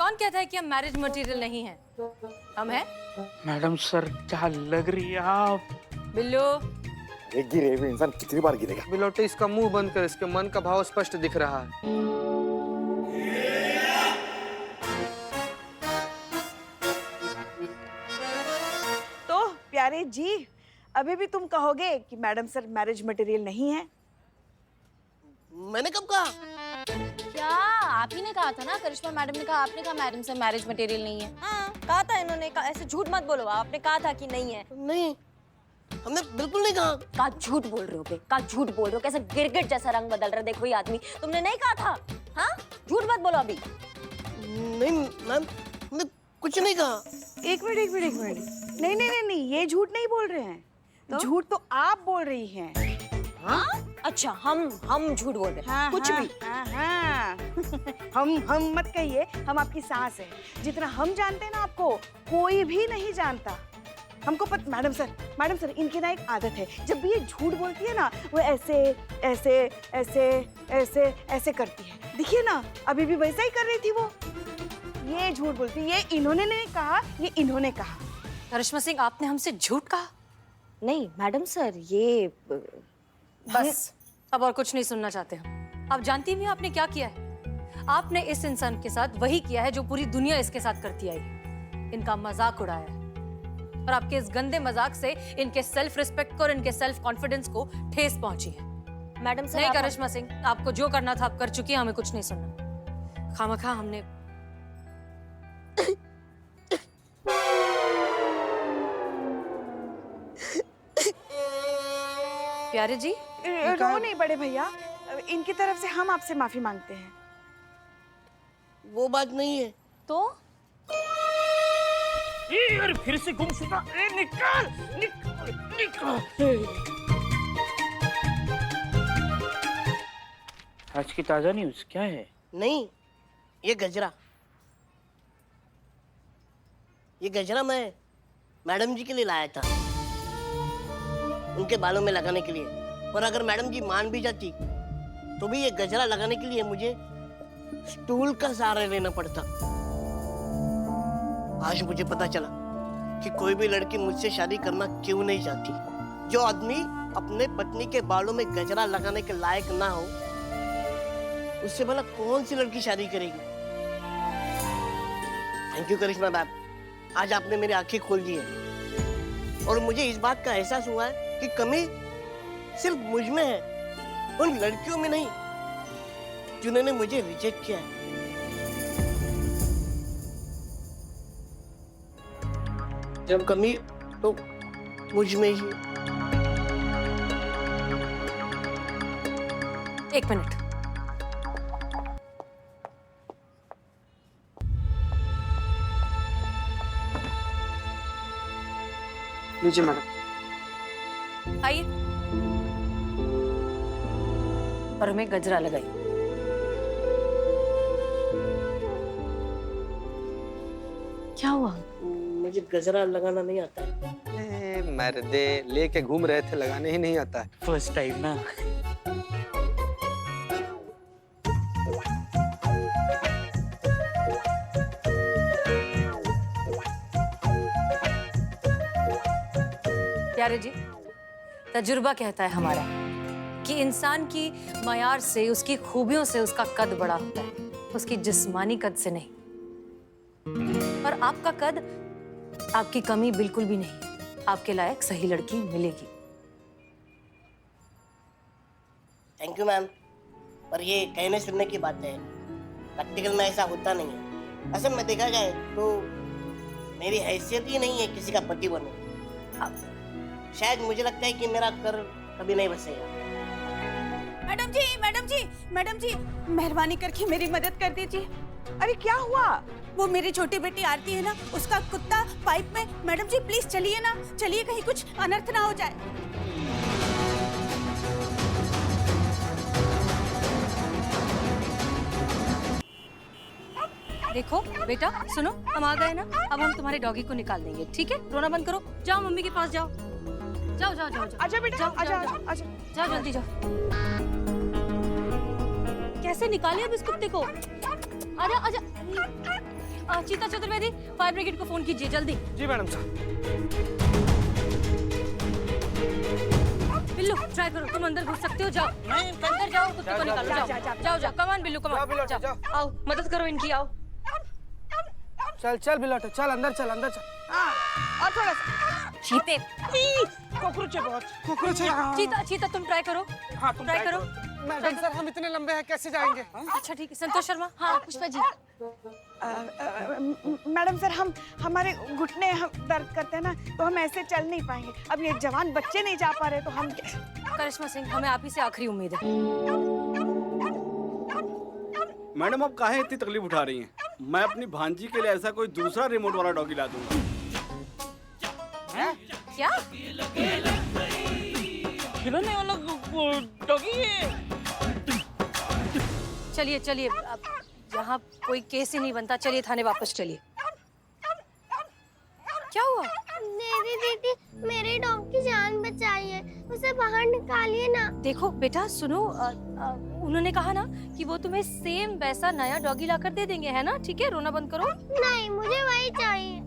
कौन कहता है कि हम मैरिज मटेरियल नहीं हैं? हम हैं। मैडम सर क्या लग रही है आप? बिल्लू, एक गिरे हुए इंसान कितनी बार गिरेगा? बिलोटे, इसका मुंह बंद कर, इसके मन का भाव स्पष्ट दिख रहा है। तो प्यारे जी, अभी भी तुम कहोगे कि मैडम सर मैरिज मटेरियल नहीं है? मैंने कब कहा? क्या आप ही ने कहा था ना? करिश्मा मैडम ने कहा, आपने कहा मैडम से मैरिज मटेरियल नहीं है। हाँ, कहा था इन्होंने। ऐसे झूठ मत बोलो, आपने कहा था कि नहीं है। नहीं, हमने बिल्कुल नहीं कहा। कहा झूठ बोल रहे हो बे, कहा झूठ बोल रहे हो। कैसे गिरगिट जैसा रंग बदल रहा है, देखो ये आदमी। तुमने नहीं कहा था? हाँ, झूठ मत बोलो अभी। नहीं मैम, हमने कुछ नहीं कहा। एक मिनट। नहीं नहीं नहीं नहीं, ये झूठ नहीं बोल रहे हैं। झूठ तो आप बोल रही हैं। हाँ? अच्छा, हम झूठ बोल रहे हैं। हाँ, कुछ हाँ, भी। हाँ। हम मत कहिए, हम आपकी सास है। जितना हम जानते हैं ना आपको, कोई भी नहीं जानता। हमको मैडम सर इनकी ना एक आदत है, जब भी ये झूठ बोलती है ना, वो ऐसे ऐसे ऐसे ऐसे ऐसे करती है। देखिए ना, अभी भी वैसा ही कर रही थी वो। ये झूठ बोलती, ये इन्होंने नहीं कहा, ये इन्होंने कहा। करिश्मा सिंह, आपने हमसे झूठ कहा? नहीं मैडम सर, ये बस, अब और कुछ नहीं सुनना चाहते हम। आप जानती भी हैं आपने क्या किया है? आपने इस इंसान के साथ वही किया है जो पूरी दुनिया इसके साथ करती आई है। इनका मजाक उड़ाया है और आपके इस गंदे मजाक से इनके सेल्फ रिस्पेक्ट को और इनके सेल्फ कॉन्फिडेंस को ठेस पहुंची है। मैडम सर नहीं करिश्मा सिंह, आपको जो करना था आप कर चुकी हैं, हमें कुछ नहीं सुनना। खामखा हमने प्यारे जी, रो नहीं बड़े भैया, इनकी तरफ से हम आपसे माफी मांगते हैं। वो बात नहीं है। तो यार फिर से गुमशुदा। निकल। आज की ताजा न्यूज़ क्या है? नहीं, ये गजरा मैं मैडम जी के लिए लाया था, उनके बालों में लगाने के लिए। और अगर मैडम जी मान भी जाती तो भी ये गजरा लगाने के लिए मुझे स्टूल का सहारा लेना पड़ता। आज मुझे पता चला कि कोई भी लड़की मुझसे शादी करना क्यों नहीं चाहती। जो आदमी अपने पत्नी के बालों में गजरा लगाने के लायक ना हो, उससे भला कौन सी लड़की शादी करेगी? थैंक यू करिश्मा मैम, आज आपने मेरी आंखें खोल दी है और मुझे इस बात का एहसास हुआ है कि कमी सिर्फ मुझ में है, उन लड़कियों में नहीं जिन्होंने मुझे रिजेक्ट किया है। जब कमी तो मुझ में ही। एक मिनट। लीजिए मैडम। आइए और हमें गजरा लगाई। क्या हुआ? मुझे गजरा लगाना नहीं आता है। मर्दे, लेके घूम रहे थे, लगाने ही नहीं आता है। फर्स्ट टाइम ना। प्यारे जी, तजुर्बा कहता है हमारा कि इंसान की मयार से, उसकी खूबियों से उसका कद बड़ा होता है, उसकी जिस्मानी कद से नहीं। और आपका कद, आपकी कमी बिल्कुल भी नहीं। आपके लायक सही लड़की मिलेगी। थैंक यू मैम, पर ये कहने सुनने की बात है, प्रैक्टिकल में ऐसा होता नहीं है। असल में देखा जाए तो मेरी हैसियत ही नहीं है किसी का पति बनूं। अब शायद मुझे लगता है कि मेरा कर कभी नहीं बसेगा। मैडम जी, मेहरबानी करके मेरी मदद कर दीजिए। अरे क्या हुआ? वो मेरी छोटी बेटी आरती है ना, उसका कुत्ता पाइप में। मैडम जी प्लीज चलिए ना, चलिए, कहीं कुछ अनर्थ ना हो जाए। देखो बेटा, सुनो, हम आ गए ना, अब हम तुम्हारे डॉगी को निकाल देंगे, ठीक है? रोना बंद करो, जाओ मम्मी के पास जाओ। जाओ जाओ जाओ जाओ। आजा बेटा, जाओ, आजा जाओ, आजा आजा। जाओ जल्दी जाओ। कैसे निकाले अब इस कुत्ते को? आजा आजा। चीता चतुर्वेदी, फायर ब्रिगेड को फोन कीजिए जल्दी। जी मैडम साहब। बिल्लू ट्राई करो, तुम अंदर घुस सकते हो, जाओ अंदर जाओ, कुत्ते को निकालो, जाओ जाओ, कमान बिल्लू, कमान, जाओ, आओ मदद करो इनकी, आओ। चल चल बिलाटो, चल अंदर चल, अंदर चल। और थोड़ा सा चीते कॉकरोच है बहुत। कॉकरोच है। चीता चीता तुम ट्राई करो, हाँ तुम ट्राई करो। मैडम सर हम इतने लंबे हैं, कैसे जाएंगे? अच्छा ठीक है, संतोष शर्मा। हाँ पुष्पा जी। मैडम सर, हमारे घुटने हम दर्द करते हैं ना, तो हम ऐसे चल नहीं पाएंगे। अब ये जवान बच्चे नहीं जा पा रहे तो हम करिश्मा सिंह, हमें आप ही से आखिरी उम्मीद है। मैडम आप काहे इतनी तकलीफ उठा रही हैं? मैं अपनी भांजी के लिए ऐसा कोई दूसरा रिमोट वाला डॉगी ला दूंगा। क्या? खिलौने वाला डॉगी है। चलिए चलिए, अब यहाँ कोई केस ही नहीं बनता, चलिए थाने वापस चलिए। क्या हुआ? दीदी मेरे डॉग की जान बचाइए, उसे बाहर निकालिए ना। देखो बेटा सुनो, उन्होंने कहा ना कि वो तुम्हें सेम वैसा नया डॉगी लाकर दे देंगे, है ना? ठीक है, रोना बंद करो। नहीं, मुझे वही चाहिए।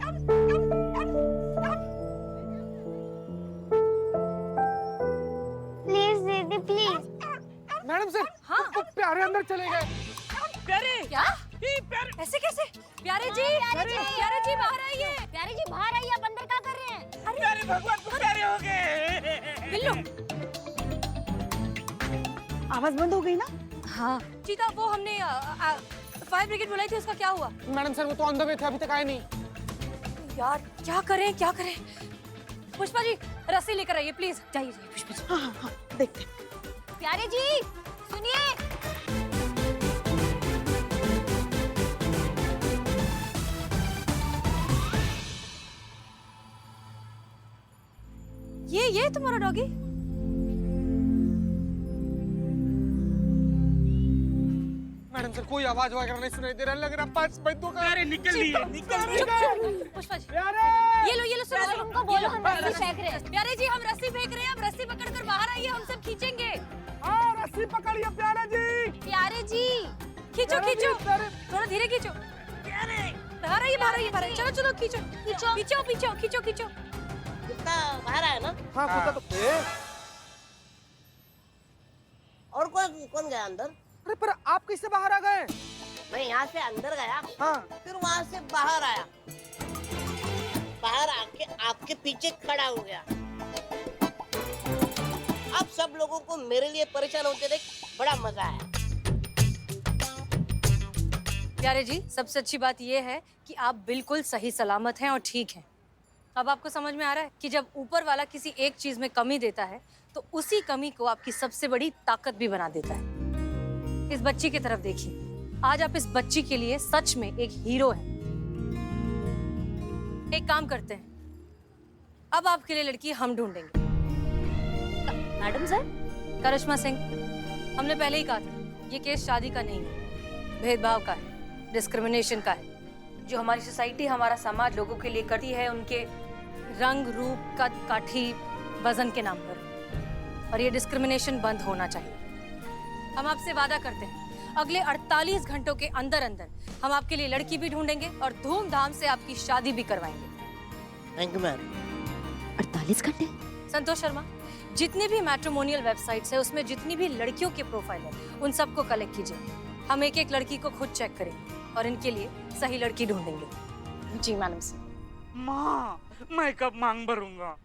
प्लीज दीदी प्लीज। मैडम सर, हाँ? प्यारे अंदर चले गए। प्यारे क्या? ऐसे कैसे? प्यारे जी, प्यारे जी बाहर आइए। प्यारे जी बाहर आइए, आप अंदर क्या कर रहे हैं? प्यारे भगवान को प्यारे हो गए। बिल्लू। आवाज बंद हो गई ना। हाँ चीता, वो हमने फायर ब्रिगेड बुलाई थी, उसका क्या हुआ? मैडम सर वो तो अंदर में थे, अभी तक आए नहीं। यार क्या करें क्या करें? पुष्पा जी रस्सी लेकर आइए प्लीज, जाइए पुष्पा जी। हाँ, देखते। प्यारे जी सुनिए। ये तुम्हारा डॉगी? मैडम सर कोई आवाज वगैरह नहीं सुनाई दे रहा, लग रहा 5 बंदों का। प्यारे निकल लिए, निकल लिए। पुष्पा जी प्यारे ये लो सुनो, उनको बोलो हम रस्सी फेंक रहे हैं। प्यारे जी हम रस्सी फेंक रहे हैं, आप रस्सी पकड़कर बाहर आइए, हम सब खींचेंगे। हाँ रस्सी पकड़िए प्यारे जी। प्यारे जी खींचो खींचो, प्यारे। थोड़ा धीरे खींचो। बाहर आइए बाहर आइए बाहर आइए, चलो चलो खींचो खींचो खींचो खींचो खींचो खींचो। कुत्ता बाहर आया ना? हाँ कुत्ता तो। और कौन गया अंदर? अरे पर आप कैसे बाहर आ गए? मैं यहाँ से अंदर गया, हाँ फिर वहाँ से बाहर आया, बाहर आके आपके पीछे खड़ा हो गया। अब सब लोगों को मेरे लिए परेशान होते देख बड़ा मजा आया। प्यारे जी सबसे अच्छी बात यह है कि आप बिल्कुल सही सलामत हैं और ठीक हैं। अब आपको समझ में आ रहा है कि जब ऊपर वाला किसी एक चीज में कमी देता है तो उसी कमी को आपकी सबसे बड़ी ताकत भी बना देता है। इस बच्ची की तरफ देखिए, आज आप इस बच्ची के लिए सच में एक हीरो हैं। एक काम करते हैं, अब आपके लिए लड़की हम ढूंढेंगे। मैडम सर, करिश्मा सिंह, हमने पहले ही कहा था ये केस शादी का नहीं है, भेदभाव का है, डिस्क्रिमिनेशन का है। जो हमारी सोसाइटी, हमारा समाज लोगों के लिए करती है उनके रंग, रूप, कद, काठी, वजन के नाम पर, और ये डिस्क्रिमिनेशन बंद होना चाहिए। हम आपसे वादा करते हैं अगले 48 घंटों के अंदर अंदर हम आपके लिए लड़की भी ढूंढेंगे और धूमधाम से आपकी शादी भी करवाएंगे। Thank you ma'am. 48 घंटे? संतोष शर्मा, जितनी भी मैट्रिमोनियल वेबसाइट्स है उसमें जितनी भी लड़कियों के प्रोफाइल है उन सबको कलेक्ट कीजिए। हम एक एक लड़की को खुद चेक करेंगे और इनके लिए सही लड़की ढूंढेंगे। जी मैडम सर। माँ मैं कब मांग भरूंगा?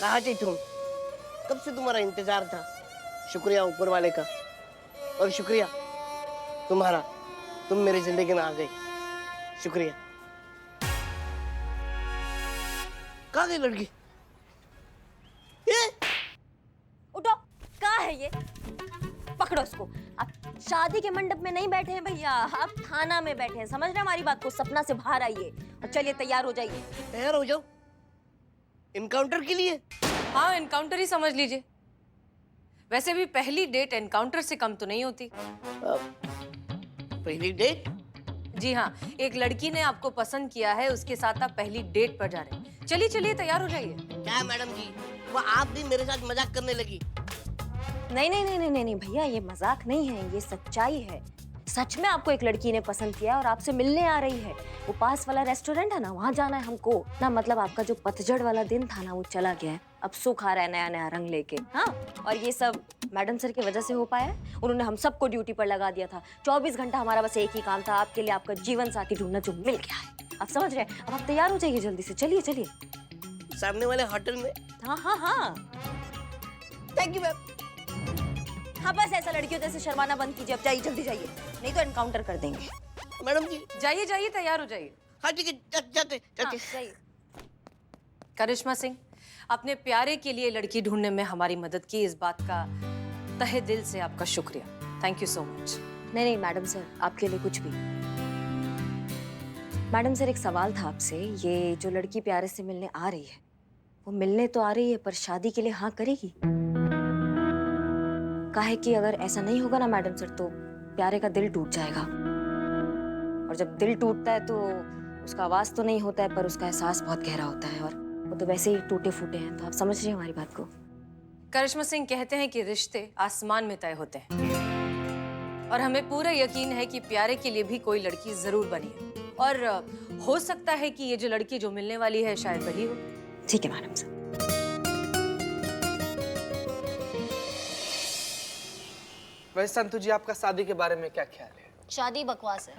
कहाँ थे तुम? कब से तुम्हारा इंतजार था। शुक्रिया ऊपर वाले का, और शुक्रिया तुम्हारा, तुम मेरी जिंदगी में आ गई। शुक्रिया। कहाँ गई लड़की? पकड़ो इसको। आप शादी के मंडप में नहीं बैठे हैं भैया, आप थाना में बैठे हैं। समझ रहे हैं हमारी बात को? सपना से बाहर आइए और चलिए तैयार हो जाइए। तैयार हो जाओ इनकाउंटर के लिए? हाँ, एनकाउंटर ही समझ लीजिए। वैसे भी पहली डेट एनकाउंटर से कम तो नहीं होती। पहली डेट? जी हाँ, एक लड़की ने आपको पसंद किया है, उसके साथ आप पहली डेट पर जा रहे हैं। चलिए चलिए तैयार हो जाइए। क्या मैडम जी, वो आप भी मेरे साथ मजाक करने लगी? नहीं नहीं नहीं नहीं नहीं भैया, ये मजाक नहीं है, ये सच्चाई है। सच में आपको एक लड़की ने पसंद किया और आपसे मिलने आ रही है। वो पास वाला रेस्टोरेंट है ना, वहाँ जाना है हमको ना। मतलब आपका जो पतझड़ वाला दिन था ना, वो चला गया है। अब सुख आ रहा है नया नया रंग लेके। हाँ, और ये सब मैडम सर की वजह से हो पाया है। उन्होंने हम सबको ड्यूटी पर लगा दिया था। 24 घंटा हमारा बस एक ही काम था, आपके लिए आपका जीवन साथी ढूंढना, जो मिल गया है। आप समझ रहे हैं? अब आप तैयार हो जाइए जल्दी से। चलिए चलिए। सामने वाले होटल में? हाँ हाँ हाँ। Thank you ma'am. हाँ बस ऐसा लड़कियों जैसे शर्माना बंद कीजिए। अब जाइए, जल्दी जाइए, नहीं तो एनकाउंटर कर देंगे। मैडम जी जाइए जाइए, तैयार हो जाइए। हाँ ठीक है, जाते जाइए। करिश्मा सिंह, अपने प्यारे के लिए लड़की ढूंढने में हमारी मदद की, इस बात का तहे दिल से आपका शुक्रिया। Thank you so much. नहीं नहीं मैडम सर, आपके लिए कुछ भी। मैडम सर, एक सवाल था आपसे। ये जो लड़की प्यारे से मिलने आ रही है, वो मिलने तो आ रही है पर शादी के लिए हाँ करेगी? काहे कि अगर ऐसा नहीं होगा ना मैडम सर, तो प्यारे का दिल टूट जाएगा। और जब दिल टूटता है तो उसका आवाज तो नहीं होता है, पर उसका एहसास बहुत गहरा होता है। और वो तो वैसे ही टूटे फूटे हैं। तो आप समझ रहे हैं हमारी बात को? करिश्मा सिंह कहते हैं कि रिश्ते आसमान में तय होते हैं, और हमें पूरा यकीन है कि प्यारे के लिए भी कोई लड़की जरूर बनी है। और हो सकता है कि ये जो लड़की जो मिलने वाली है शायद वही हो। ठीक है मैडम सर। वैसे संतु जी, आपका शादी के बारे में क्या ख्याल है? शादी बकवास है।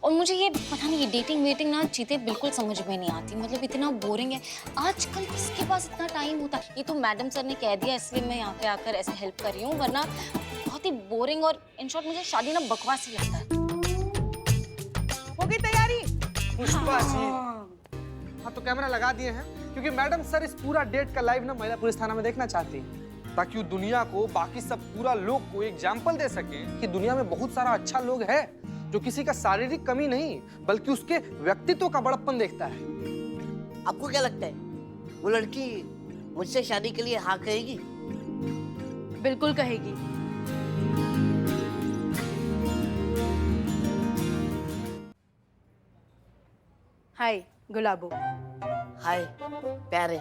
और मुझे ये पता नहीं, ये डेटिंग वेटिंग ना चीजें बिल्कुल समझ में नहीं आती। मतलब इतना बोरिंग है। आजकल किसके पास इतना टाइम होता है? ये तो मैडम सर ने कह दिया इसलिए मैं यहाँ पे आकर ऐसे हेल्प कर रही हूँ, वरना बहुत ही बोरिंग और इन शॉर्ट मुझे शादी ना बकवास ही लगता है। हो गई तैयारी? पुष्पा जी, हाँ तो कैमरा लगा दिए हैं, क्योंकि मैडम सर इस पूरा डेट का लाइव ना महिला पुलिस थाना में देखना चाहती हैं, ताकि वो दुनिया को, बाकी सब पूरा लोग को एग्जाम्पल दे सके कि दुनिया में बहुत सारा अच्छा लोग है जो किसी का शारीरिक कमी नहीं बल्कि उसके व्यक्तित्व का बड़प्पन देखता है। आपको क्या लगता है, वो लड़की मुझसे शादी के लिए हाँ कहेगी? बिल्कुल कहेगी। हाय गुलाबो। हाय प्यारे।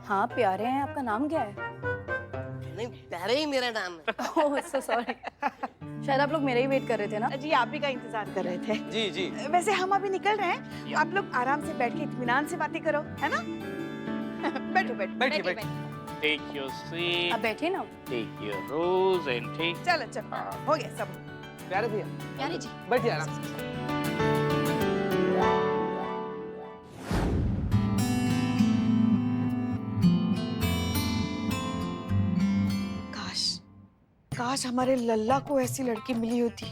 हाँ प्यारे हैं। आपका नाम क्या है? नहीं, प्यारे ही मेरा नाम है। ओह सो सॉरी। शायद आप लोग मेरा ही वेट कर रहे थे ना? जी, आप ही का इंतजार कर रहे थे। जी जी। वैसे हम अभी निकल रहे हैं, आप लोग आराम से बैठ के इत्मीनान से बातें करो, है ना? बैठो बैठो। बैठिए बैठिए। Take your seat. अब बैठे ना। Take your rose and take. चलो चलो, हो गया सब। प्यारे भैया, प्यारे जी बैठिए आराम से। काश हमारे लल्ला को ऐसी लड़की मिली होती,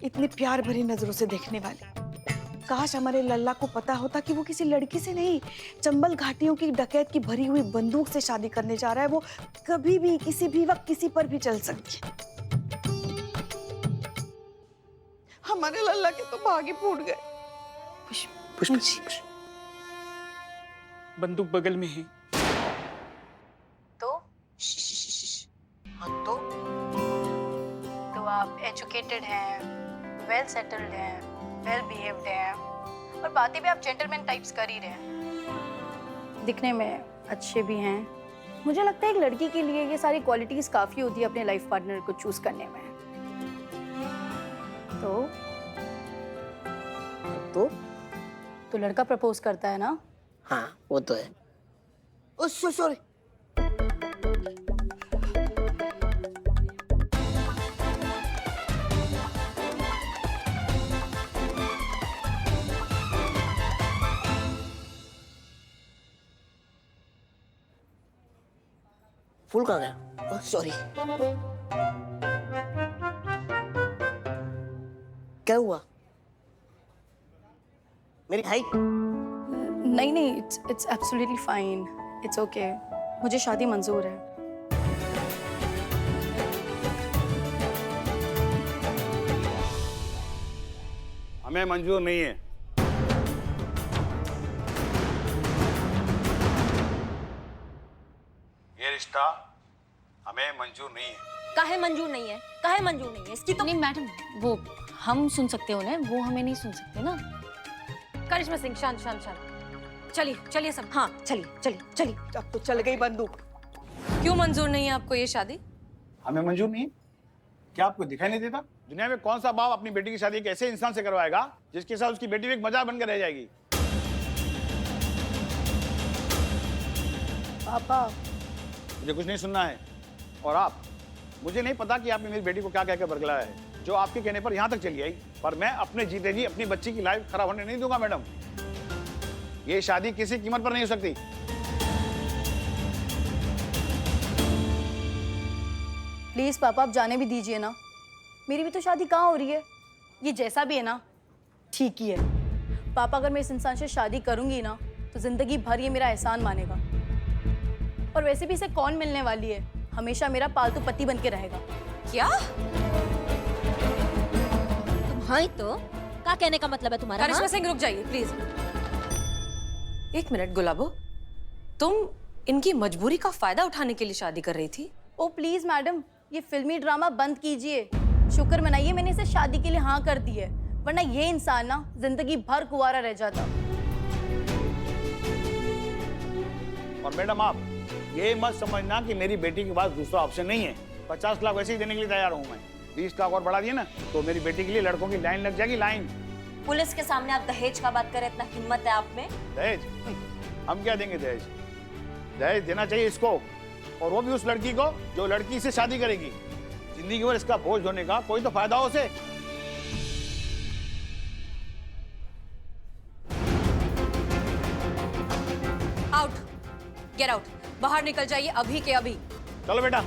इतनी प्यार भरी नजरों से देखने वाली। काश हमारे लल्ला को पता होता कि वो किसी लड़की से नहीं, चंबल घाटियों की डकैत की भरी हुई बंदूक से शादी करने जा रहा है। वो कभी भी, किसी भी वक्त, किसी पर भी चल सकती है। हमारे लल्ला के तो भाग ही फूट गए। पुष्पा जी, बंदूक बगल में है। तो हाँ तो आप एजुकेटेड हैं, वेल सेटल्ड हैं, वेल बिहेव्ड हैं, और बातें भी आप जेंटलमैन टाइप्स कर ही रहे हैं। दिखने में अच्छे भी हैं। मुझे लगता है एक लड़की के लिए ये सारी क्वालिटीज काफी होती है अपने लाइफ पार्टनर को चूज करने में। तो लड़का प्रपोज करता है ना? हाँ वो तो है। ओ सॉरी। फूल कहाँ गया? Oh sorry. क्या हुआ? मेरी हाइट? नहीं नहीं, it's absolutely fine, it's okay. मुझे शादी मंजूर है। हमें मंजूर नहीं है। ये रिश्ता हमें मंजूर नहीं है। काहे मंजूर नहीं है? काहे मंजूर नहीं है? इसकी तो नहीं मैडम, वो हम सुन सकते हो उन्हें, वो हमें नहीं सुन सकते ना। करिश्मा सिंह, शांत शांत शांत। चलिए चलिए सब। हाँ चलिए चलिए चलिए। अब तो चल गई बंदूक। क्यों मंजूर नहीं है आपको ये शादी? हमें मंजूर नहीं है? क्या आपको दिखाई नहीं देता? दुनिया में कौन सा बाप अपनी बेटी की शादी एक ऐसे इंसान से करवाएगा जिसके साथ उसकी बेटी भी एक मजाक बनकर रह जाएगी? पापा मुझे कुछ नहीं सुनना है। और आप, मुझे नहीं पता कि आपने मेरी बेटी को क्या कहकर बरगलाया है, जो आपके कहने पर यहाँ तक चली आई, पर मैं अपने जीते जी अपनी बच्ची की लाइफ खराब होने नहीं दूंगा मैडम। ये शादी किसी कीमत पर नहीं हो सकती। प्लीज पापा, आप जाने भी दीजिए ना। मेरी भी तो शादी कहाँ हो रही है। ये जैसा भी है ना, ठीक ही है। पापा, अगर मैं इस इंसान से शादी करूंगी ना तो जिंदगी भर ये मेरा एहसान मानेगा। और वैसे भी इसे कौन मिलने वाली है, हमेशा मेरा पालतू पति बन के रहेगा। क्या? हाँ ही तो क्या कहने का मतलब है तुम्हारा? करिश्मा सिंह रुक जाइए प्लीज। एक मिनट गुलाबो, तुम इनकी मजबूरी का फायदा उठाने के लिए शादी कर रही थी? ओ प्लीज मैडम, ये फिल्मी ड्रामा बंद कीजिए। शुक्र मनाइए मैंने इसे शादी के लिए हाँ कर दी है, वरना ये इंसान ना जिंदगी भर कुंवारा रह जाता। और मैडम आप ये मत समझना कि मेरी बेटी के पास दूसरा ऑप्शन नहीं है। 50 लाख वैसे ही देने के लिए तैयार हूँ मैं। 20 लाख और बढ़ा दिए ना तो मेरी बेटी के लिए लड़कों की लाइन लग जाएगी, लाइन। पुलिस के सामने आप दहेज का बात करें, इतना हिम्मत है आप में? दहेज? हम क्या देंगे दहेज? दहेज देना चाहिए इसको, और वो भी उस लड़की को जो लड़की से शादी करेगी। जिंदगी भर इसका बोझ होने का कोई तो फायदा हो उसे। आउट, गेट आउट, बाहर निकल जाइए अभी के अभी। चलो बेटा।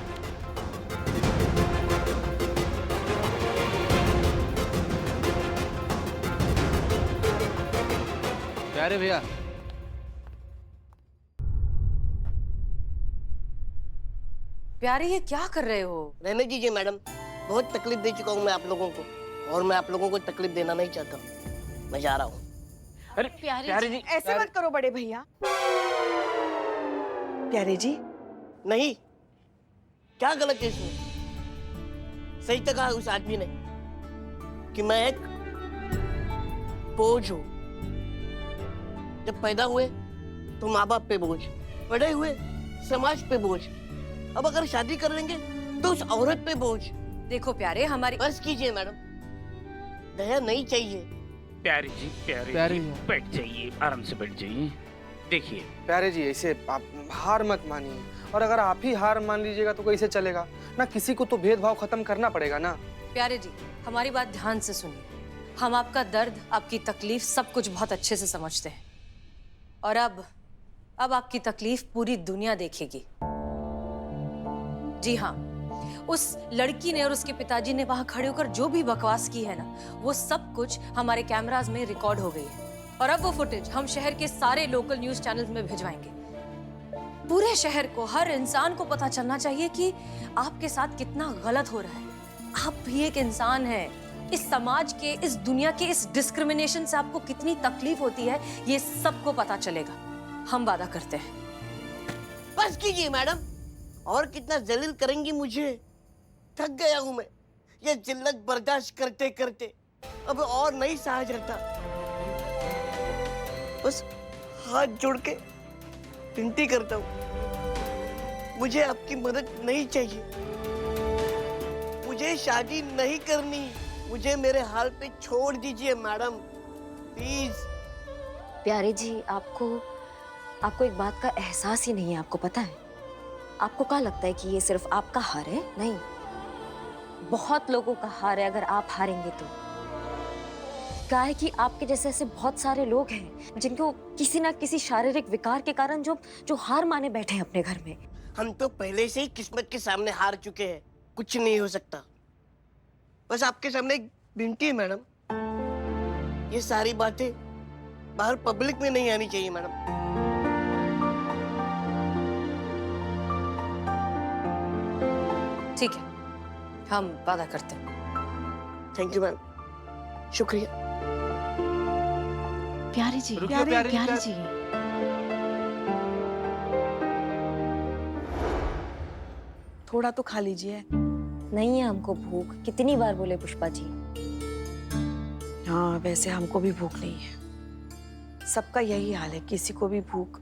प्यारे भैया, प्यारे ये क्या कर रहे हो? रहने दीजिए मैडम, बहुत तकलीफ दे चुका हूँ मैं आप लोगों को, और मैं आप लोगों को तकलीफ देना नहीं चाहता। मैं जा रहा हूँ। अरे प्यारे जी, ऐसे मत करो बड़े भैया। प्यारे जी, नहीं, क्या गलत है इसमें? सही तो कहा उस आदमी ने कि मैं एक बोझ हूं। जब पैदा हुए तो माँ बाप पे बोझ, बड़े हुए समाज पे बोझ, अब अगर शादी कर लेंगे तो उस औरत पे बोझ। देखो प्यारे, हमारी बस कीजिए मैडम, दया नहीं चाहिए। प्यारे जी, प्यारे जी, बैठ जाइए, आराम से बैठ जाइए। देखिए प्यारे जी, ऐसे आप हार मत मानिए, और अगर आप ही हार मान लीजिएगा तो कैसे चलेगा ना। किसी को तो भेदभाव खत्म करना पड़ेगा ना। प्यारे जी, हमारी बात ध्यान से सुनिए। हम आपका दर्द, आपकी तकलीफ सब कुछ बहुत अच्छे से समझते हैं, और अब आपकी तकलीफ पूरी दुनिया देखेगी। जी हाँ, उस लड़की ने और उसके पिताजी ने वहां खड़े होकर जो भी बकवास की है ना, वो सब कुछ हमारे कैमरास में रिकॉर्ड हो गई है, और अब वो फुटेज हम शहर के सारे लोकल न्यूज चैनल्स में भिजवाएंगे। पूरे शहर को, हर इंसान को पता चलना चाहिए कि आपके साथ कितना गलत हो रहा है। आप भी एक इंसान हैं। इस समाज के, इस दुनिया के इस डिस्क्रिमिनेशन से आपको कितनी तकलीफ होती है, ये सबको पता चलेगा। हम वादा करते हैं। बस कीजिए मैडम, और कितना जलील करेंगी मुझे? थक गया हूं मैं ये जिल्लत बर्दाश्त करते करते, अब और नहीं सहा जाता। बस हाथ जोड़ के विनती करता हूँ, मुझे आपकी मदद नहीं चाहिए, मुझे शादी नहीं करनी, मुझे मेरे हाल पे छोड़ दीजिए मैडम, प्लीज। प्यारे जी, आपको एक बात का एहसास ही नहीं है, आपको पता है? आपको क्या लगता है कि ये सिर्फ आपका हार है? नहीं, बहुत लोगों का हार है अगर आप हारेंगे तो। क्या है कि आपके जैसे ऐसे बहुत सारे लोग हैं जिनको किसी ना किसी शारीरिक विकार के कारण जो हार माने बैठे हैं अपने घर में। हम तो पहले से ही किस्मत के सामने हार चुके हैं, कुछ नहीं हो सकता। बस आपके सामने एक विनती है मैडम, ये सारी बातें बाहर पब्लिक में नहीं आनी चाहिए मैडम। ठीक है, हम वादा करते हैं। थैंक यू मैम, शुक्रिया। प्यारी जी, रुकिए प्यारी प्यारी जी। थोड़ा तो खा लीजिए। नहीं है हमको भूख, कितनी बार बोले पुष्पा जी। हाँ वैसे हमको भी भूख नहीं है, सबका यही हाल है, किसी को भी भूख